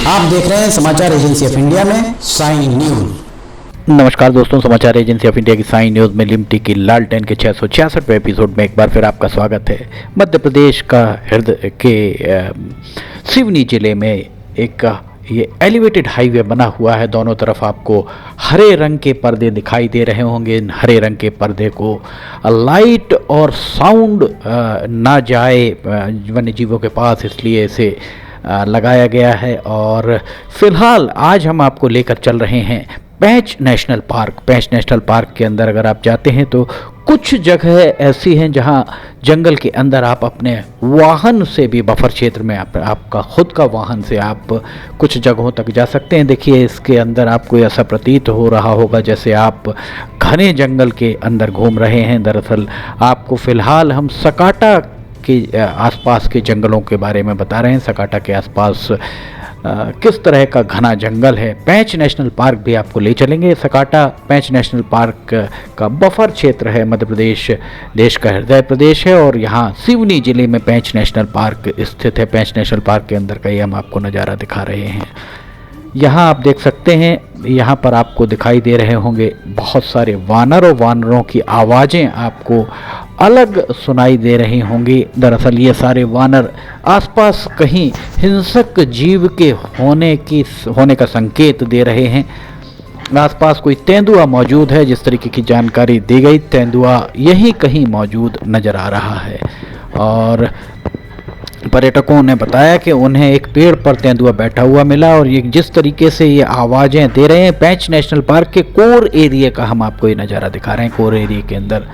आप देख रहे हैं समाचार एजेंसी ऑफ इंडिया में साइन न्यूज। नमस्कार दोस्तों, समाचार एजेंसी ऑफ इंडिया की साइन न्यूज़ में लिमटी की लालटेन के 666वें एपिसोड में एक बार फिर आपका स्वागत है। मध्य प्रदेश का हृदय के सिवनी जिले में एक ये एलिवेटेड हाईवे बना हुआ है। दोनों तरफ आपको हरे रंग के पर्दे दिखाई दे रहे होंगे। इन हरे रंग के पर्दे को लाइट और साउंड ना जाए वन्य जीवों के पास, इसलिए इसे लगाया गया है। और फिलहाल आज हम आपको लेकर चल रहे हैं पेंच नेशनल पार्क। पेंच नेशनल पार्क के अंदर अगर आप जाते हैं तो कुछ जगह ऐसी हैं जहां जंगल के अंदर आप अपने वाहन से भी, बफर क्षेत्र में आपका खुद का वाहन से आप कुछ जगहों तक जा सकते हैं। देखिए, इसके अंदर आपको ऐसा प्रतीत हो रहा होगा जैसे आप घने जंगल के अंदर घूम रहे हैं। दरअसल आपको फ़िलहाल हम सकाटा के आसपास के जंगलों के बारे में बता रहे हैं। सकाटा के आसपास किस तरह का घना जंगल है। पेंच नेशनल पार्क भी आपको ले चलेंगे। सकाटा पेंच नेशनल पार्क का बफर क्षेत्र है। मध्य प्रदेश देश का हृदय प्रदेश है और यहाँ सिवनी जिले में पेंच नेशनल पार्क स्थित है। पेंच नेशनल पार्क के अंदर का ये हम आपको नज़ारा दिखा रहे हैं। यहाँ आप देख सकते हैं, यहाँ पर आपको दिखाई दे रहे होंगे बहुत सारे वानर और वानरों की आवाज़ें आपको अलग सुनाई दे रही होंगी। दरअसल ये सारे वानर आसपास कहीं हिंसक जीव के होने का संकेत दे रहे हैं। आसपास कोई तेंदुआ मौजूद है, जिस तरीके की जानकारी दी गई, तेंदुआ यहीं कहीं मौजूद नज़र आ रहा है। और पर्यटकों ने बताया कि उन्हें एक पेड़ पर तेंदुआ बैठा हुआ मिला और ये जिस तरीके से ये आवाज़ें दे रहे हैं, पेंच नेशनल पार्क के कोर एरिया का हम आपको ये नज़ारा दिखा रहे हैं। कोर एरिया के अंदर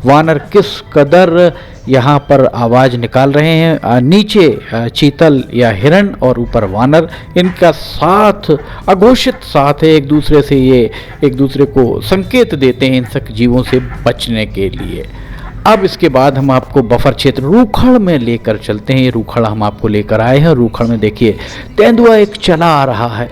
वानर किस कदर यहाँ पर आवाज़ निकाल रहे हैं। नीचे चीतल या हिरण और ऊपर वानर, इनका साथ अघोषित साथ है एक दूसरे से। ये एक दूसरे को संकेत देते हैं हिंसक जीवों से बचने के लिए। अब इसके बाद हम आपको बफर क्षेत्र रूखड़ में लेकर चलते हैं। ये रूखड़ हम आपको लेकर आए हैं। रूखड़ में देखिए तेंदुआ एक चला आ रहा है।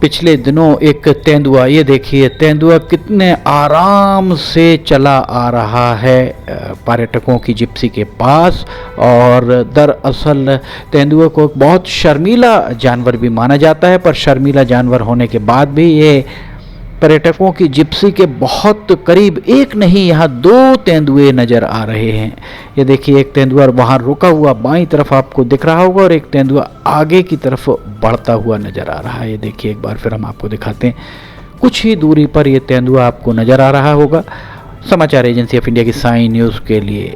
पिछले दिनों एक तेंदुआ, ये देखिए तेंदुआ कितने आराम से चला आ रहा है पर्यटकों की जिप्सी के पास। और दरअसल तेंदुआ को बहुत शर्मीला जानवर भी माना जाता है, पर शर्मीला जानवर होने के बाद भी ये पर्यटकों की जिप्सी के बहुत करीब, एक नहीं यहाँ दो तेंदुए नज़र आ रहे हैं। ये देखिए, एक तेंदुआ वहाँ रुका हुआ बाईं तरफ आपको दिख रहा होगा और एक तेंदुआ आगे की तरफ बढ़ता हुआ नज़र आ रहा है। ये देखिए, एक बार फिर हम आपको दिखाते हैं। कुछ ही दूरी पर ये तेंदुआ आपको नज़र आ रहा होगा। समाचार एजेंसी ऑफ इंडिया की साइन न्यूज़ के लिए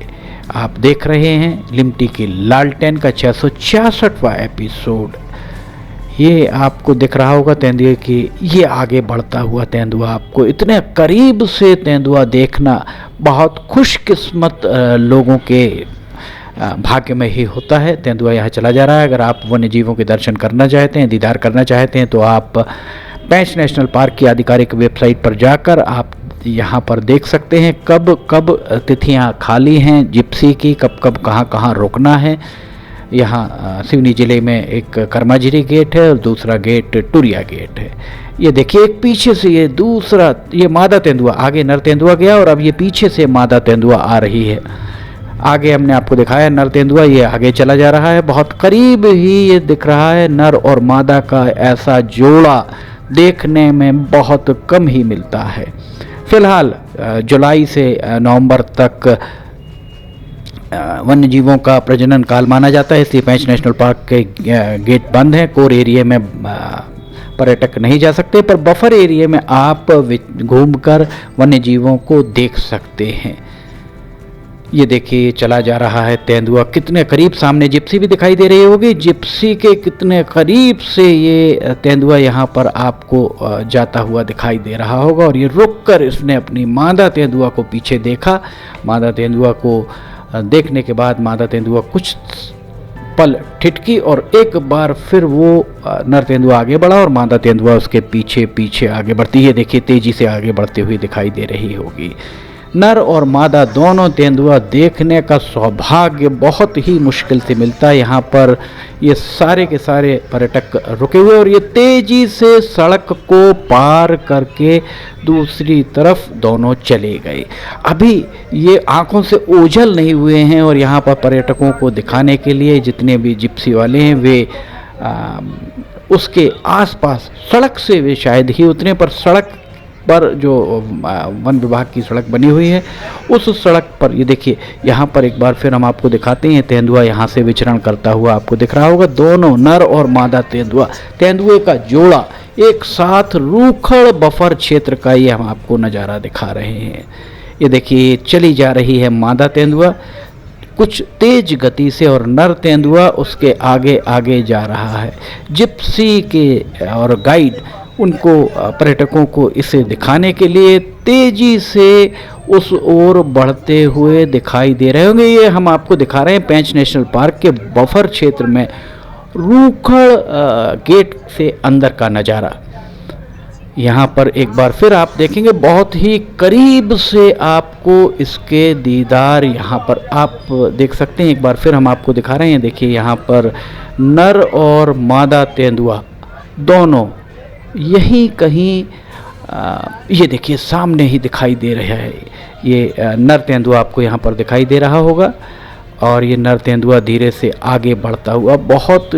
आप देख रहे हैं लिमटी की लालटेन का 666वां एपिसोड। ये आपको दिख रहा होगा तेंदुए की, ये आगे बढ़ता हुआ तेंदुआ। आपको इतने करीब से तेंदुआ देखना बहुत खुशकिस्मत लोगों के भाग्य में ही होता है। तेंदुआ यहाँ चला जा रहा है। अगर आप वन्य जीवों के दर्शन करना चाहते हैं, दीदार करना चाहते हैं, तो आप पेंच नेशनल पार्क की आधिकारिक वेबसाइट पर जाकर आप यहाँ पर देख सकते हैं कब कब तिथियाँ खाली हैं जिप्सी की, कब कब कहाँ रुकना है। यहाँ सिवनी जिले में एक कर्माजिरी गेट है और दूसरा गेट टुरिया गेट है। ये देखिए, एक पीछे से ये दूसरा, ये मादा तेंदुआ, आगे नर तेंदुआ गया और अब ये पीछे से मादा तेंदुआ आ रही है। आगे हमने आपको दिखाया नर तेंदुआ, ये आगे चला जा रहा है। बहुत करीब ही ये दिख रहा है। नर और मादा का ऐसा जोड़ा देखने में बहुत कम ही मिलता है। फिलहाल जुलाई से नवंबर तक वन्य जीवों का प्रजनन काल माना जाता है, इसलिए पेंच नेशनल पार्क के गेट बंद हैं। कोर एरिया में पर्यटक नहीं जा सकते, पर बफर एरिया में आप घूमकर वन्य जीवों को देख सकते हैं। ये देखिए, चला जा रहा है तेंदुआ कितने करीब। सामने जिप्सी भी दिखाई दे रही होगी। जिप्सी के कितने करीब से ये तेंदुआ यहाँ पर आपको जाता हुआ दिखाई दे रहा होगा। और ये रुककर इसने अपनी मादा तेंदुआ को पीछे देखा। मादा तेंदुआ को देखने के बाद मादा तेंदुआ कुछ पल ठिठकी और एक बार फिर वो नर तेंदुआ आगे बढ़ा और मादा तेंदुआ उसके पीछे पीछे आगे बढ़ती है। देखिए, तेजी से आगे बढ़ते हुए दिखाई दे रही होगी। नर और मादा दोनों तेंदुआ देखने का सौभाग्य बहुत ही मुश्किल से मिलता है। यहाँ पर ये सारे के सारे पर्यटक रुके हुए और ये तेजी से सड़क को पार करके दूसरी तरफ दोनों चले गए। अभी ये आंखों से ओझल नहीं हुए हैं और यहाँ पर पर्यटकों को दिखाने के लिए जितने भी जिप्सी वाले हैं वे उसके आसपास सड़क से वे शायद ही उतरे, पर सड़क पर जो वन विभाग की सड़क बनी हुई है उस सड़क पर ये देखिए, यहाँ पर एक बार फिर हम आपको दिखाते हैं तेंदुआ यहाँ से विचरण करता हुआ आपको दिख रहा होगा। दोनों नर और मादा तेंदुआ, तेंदुए का जोड़ा एक साथ रूखड़ बफर क्षेत्र का ये हम आपको नज़ारा दिखा रहे हैं। ये देखिए चली जा रही है मादा तेंदुआ कुछ तेज गति से और नर तेंदुआ उसके आगे आगे जा रहा है। जिप्सी के और गाइड उनको पर्यटकों को इसे दिखाने के लिए तेजी से उस ओर बढ़ते हुए दिखाई दे रहे होंगे। ये हम आपको दिखा रहे हैं पेंच नेशनल पार्क के बफर क्षेत्र में रूखड़ गेट से अंदर का नज़ारा। यहाँ पर एक बार फिर आप देखेंगे बहुत ही करीब से आपको इसके दीदार यहाँ पर आप देख सकते हैं। एक बार फिर हम आपको दिखा रहे हैं, देखिए यहाँ पर नर और मादा तेंदुआ दोनों यहीं कहीं ये देखिए सामने ही दिखाई दे रहा है। ये नर तेंदुआ आपको यहाँ पर दिखाई दे रहा होगा और ये नर तेंदुआ धीरे से आगे बढ़ता हुआ बहुत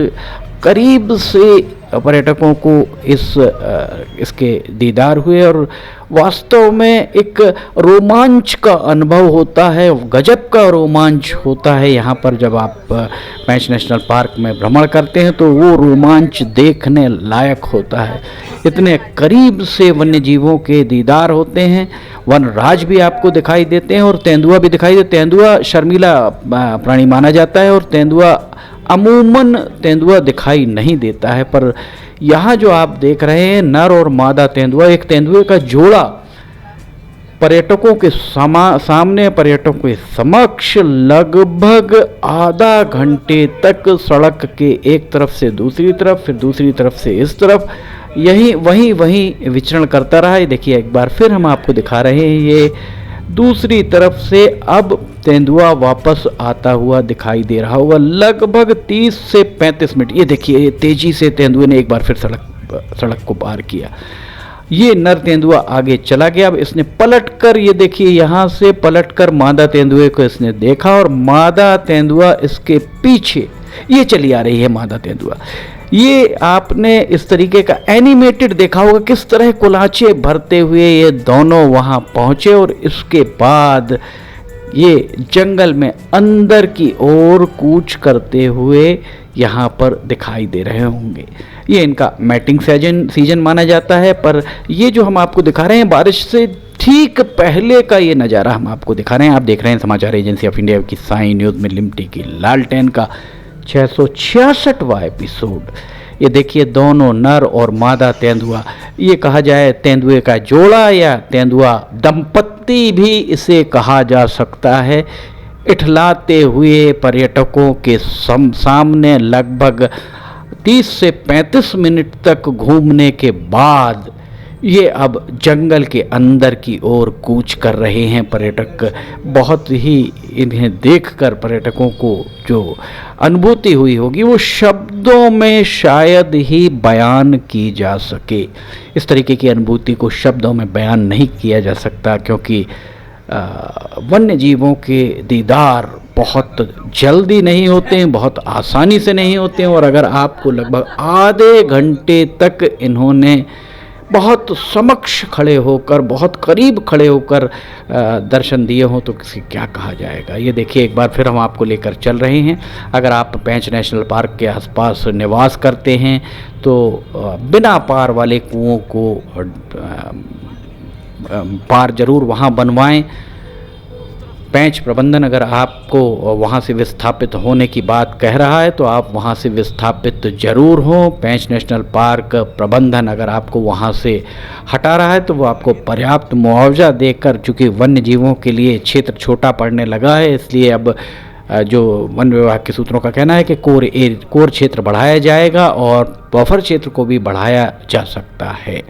करीब से पर्यटकों को इसके दीदार हुए और वास्तव में एक रोमांच का अनुभव होता है, गजब का रोमांच होता है यहाँ पर जब आप पेंच नेशनल पार्क में भ्रमण करते हैं तो वो रोमांच देखने लायक होता है। इतने करीब से वन्य जीवों के दीदार होते हैं, वन राज भी आपको दिखाई देते हैं और तेंदुआ भी दिखाई देते। तेंदुआ शर्मीला प्राणी माना जाता है और अमूमन तेंदुआ दिखाई नहीं देता है, पर यहाँ जो आप देख रहे हैं नर और मादा तेंदुआ, एक तेंदुए का जोड़ा पर्यटकों के सामने पर्यटकों के समक्ष लगभग आधा घंटे तक सड़क के एक तरफ से दूसरी तरफ फिर दूसरी तरफ से इस तरफ वहीं विचरण करता रहा है। देखिए एक बार फिर हम आपको दिखा रहे हैं, ये दूसरी तरफ से अब तेंदुआ वापस आता हुआ दिखाई दे रहा होगा लगभग 30 से 35 मिनट। ये देखिए तेजी से तेंदुए ने एक बार फिर सड़क को पार किया। ये नर तेंदुआ आगे चला गया। अब इसने पलटकर, ये देखिए यहाँ से पलटकर मादा तेंदुए को इसने देखा और मादा तेंदुआ इसके पीछे ये चली आ रही है मादा तेंदुआ। ये आपने इस तरीके का एनिमेटेड देखा होगा, किस तरह कुलाचे भरते हुए ये दोनों वहाँ पहुँचे और इसके बाद ये जंगल में अंदर की ओर कूच करते हुए यहाँ पर दिखाई दे रहे होंगे। ये इनका मैटिंग सीजन माना जाता है, पर ये जो हम आपको दिखा रहे हैं बारिश से ठीक पहले का ये नज़ारा हम आपको दिखा रहे हैं। आप देख रहे हैं समाचार एजेंसी ऑफ इंडिया की साई न्यूज़ में लिमटी की लालटेन का 666वां एपिसोड। ये देखिए दोनों नर और मादा तेंदुआ, ये कहा जाए तेंदुए का जोड़ा या तेंदुआ दंपत्ति भी इसे कहा जा सकता है, इठलाते हुए पर्यटकों के सामने लगभग 30 से 35 मिनट तक घूमने के बाद ये अब जंगल के अंदर की ओर कूच कर रहे हैं। पर्यटक बहुत ही इन्हें देखकर पर्यटकों को जो अनुभूति हुई होगी वो शब्दों में शायद ही बयान की जा सके। इस तरीके की अनुभूति को शब्दों में बयान नहीं किया जा सकता, क्योंकि वन्य जीवों के दीदार बहुत जल्दी नहीं होते हैं, बहुत आसानी से नहीं होते हैं। और अगर आपको लगभग आधे घंटे तक इन्होंने बहुत समक्ष खड़े होकर, बहुत करीब खड़े होकर दर्शन दिए हों तो किसी क्या कहा जाएगा। ये देखिए एक बार फिर हम आपको लेकर चल रहे हैं। अगर आप पेंच नेशनल पार्क के आसपास निवास करते हैं तो बिना पार वाले कुओं को पार जरूर वहाँ बनवाएं। पेंच प्रबंधन अगर आपको वहाँ से विस्थापित होने की बात कह रहा है तो आप वहाँ से विस्थापित जरूर हों। पेंच नेशनल पार्क प्रबंधन अगर आपको वहाँ से हटा रहा है तो वो आपको पर्याप्त मुआवजा देकर, चूँकि वन्य जीवों के लिए क्षेत्र छोटा पड़ने लगा है, इसलिए अब जो वन विभाग के सूत्रों का कहना है कि कोर क्षेत्र बढ़ाया जाएगा और बफर क्षेत्र को भी बढ़ाया जा सकता है।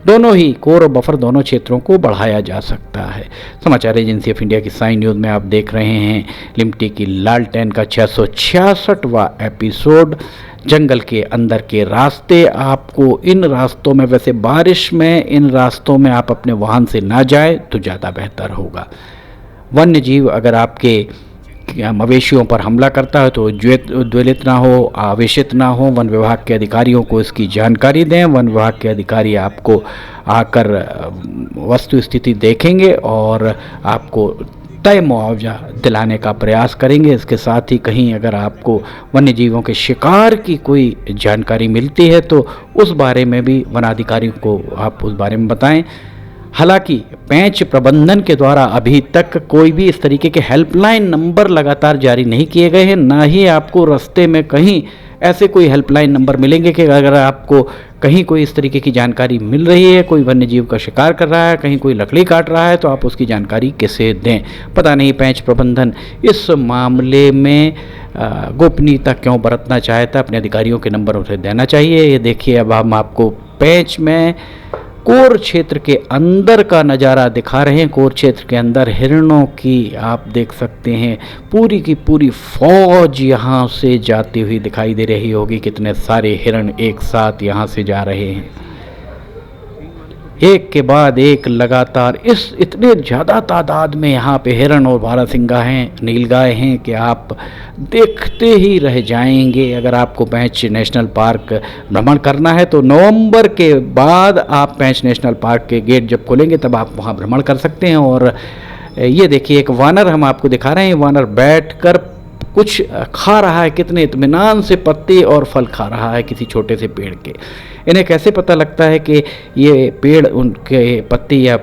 दोनों ही कोर और बफर दोनों क्षेत्रों को बढ़ाया जा सकता है। समाचार एजेंसी ऑफ इंडिया की साई न्यूज़ में आप देख रहे हैं लिमटी की लालटेन का 666वां एपिसोड। जंगल के अंदर के रास्ते, आपको इन रास्तों में, वैसे बारिश में इन रास्तों में आप अपने वाहन से ना जाएं तो ज़्यादा बेहतर होगा। वन्य जीव अगर आपके मवेशियों पर हमला करता है तो उद्वेलित ना हो, आवेशित ना हो, वन विभाग के अधिकारियों को इसकी जानकारी दें। वन विभाग के अधिकारी आपको आकर वस्तु स्थिति देखेंगे और आपको तय मुआवजा दिलाने का प्रयास करेंगे। इसके साथ ही कहीं अगर आपको वन्य जीवों के शिकार की कोई जानकारी मिलती है तो उस बारे में भी वनाधिकारी को आप उस बारे में बताएं। हालांकि पेंच प्रबंधन के द्वारा अभी तक कोई भी इस तरीके के हेल्पलाइन नंबर लगातार जारी नहीं किए गए हैं, ना ही आपको रास्ते में कहीं ऐसे कोई हेल्पलाइन नंबर मिलेंगे कि अगर आपको कहीं कोई इस तरीके की जानकारी मिल रही है, कोई वन्य जीव का शिकार कर रहा है, कहीं कोई लकड़ी काट रहा है, तो आप उसकी जानकारी कैसे दें। पता नहीं पेंच प्रबंधन इस मामले में गोपनीयता क्यों बरतना चाहता। अपने अधिकारियों के नंबर उसे देना चाहिए। ये देखिए, अब हम आपको पेंच में कोर क्षेत्र के अंदर का नज़ारा दिखा रहे हैं। कोर क्षेत्र के अंदर हिरणों की आप देख सकते हैं पूरी की पूरी फौज यहाँ से जाती हुई दिखाई दे रही होगी। कितने सारे हिरण एक साथ यहाँ से जा रहे हैं, एक के बाद एक लगातार। इस इतने ज़्यादा तादाद में यहाँ पे हिरण और बारहसिंगा हैं, नीलगाय हैं कि आप देखते ही रह जाएंगे। अगर आपको पेंच नेशनल पार्क भ्रमण करना है तो नवंबर के बाद आप पेंच नेशनल पार्क के गेट जब खोलेंगे तब आप वहाँ भ्रमण कर सकते हैं। और ये देखिए, एक वानर हम आपको दिखा रहे हैं। वानर बैठकर कुछ खा रहा है, कितने इत्मीनान से पत्ते और फल खा रहा है किसी छोटे से पेड़ के। इन्हें कैसे पता लगता है कि ये पेड़ उनके पत्ते या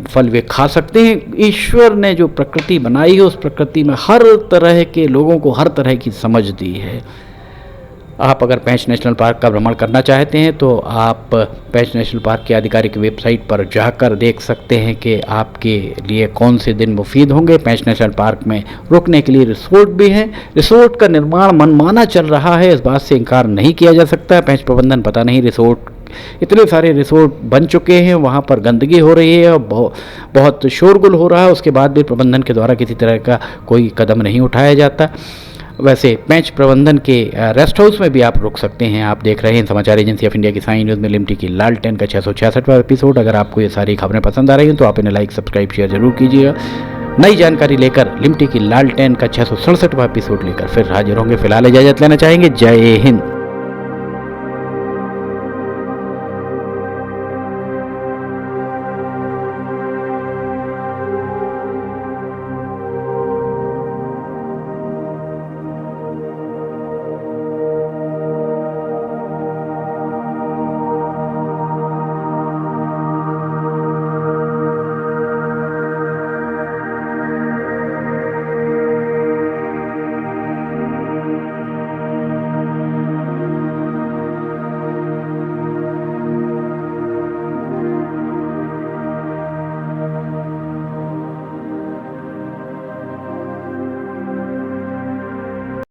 फल वे खा सकते हैं? ईश्वर ने जो प्रकृति बनाई है उस प्रकृति में हर तरह के लोगों को हर तरह की समझ दी है। आप अगर पेंच नेशनल पार्क का भ्रमण करना चाहते हैं तो आप पेंच नेशनल पार्क की आधिकारिक वेबसाइट पर जाकर देख सकते हैं कि आपके लिए कौन से दिन मुफीद होंगे। पेंच नेशनल पार्क में रुकने के लिए रिसोर्ट भी हैं। रिसोर्ट का निर्माण मनमाना चल रहा है, इस बात से इनकार नहीं किया जा सकता। पेंच प्रबंधन पता नहीं, रिसोर्ट इतने सारे रिसोर्ट बन चुके हैं, वहाँ पर गंदगी हो रही है और बहुत शोरगुल हो रहा है, उसके बाद भी प्रबंधन के द्वारा किसी तरह का कोई कदम नहीं उठाया जाता। वैसे पेंच प्रबंधन के रेस्ट हाउस में भी आप रुक सकते हैं। आप देख रहे हैं समाचार एजेंसी ऑफ इंडिया की साई न्यूज़ में लिमटी की लालटेन का 666वां एपिसोड। अगर आपको ये सारी खबरें पसंद आ रही हैं तो आप इन्हें लाइक, सब्सक्राइब, शेयर जरूर कीजिएगा। नई जानकारी लेकर लिमटी की लालटेन का 667वां एपिसोड लेकर फिर हाजिर होंगे। फिलहाल इजाज़त लेना चाहेंगे। जय हिंद।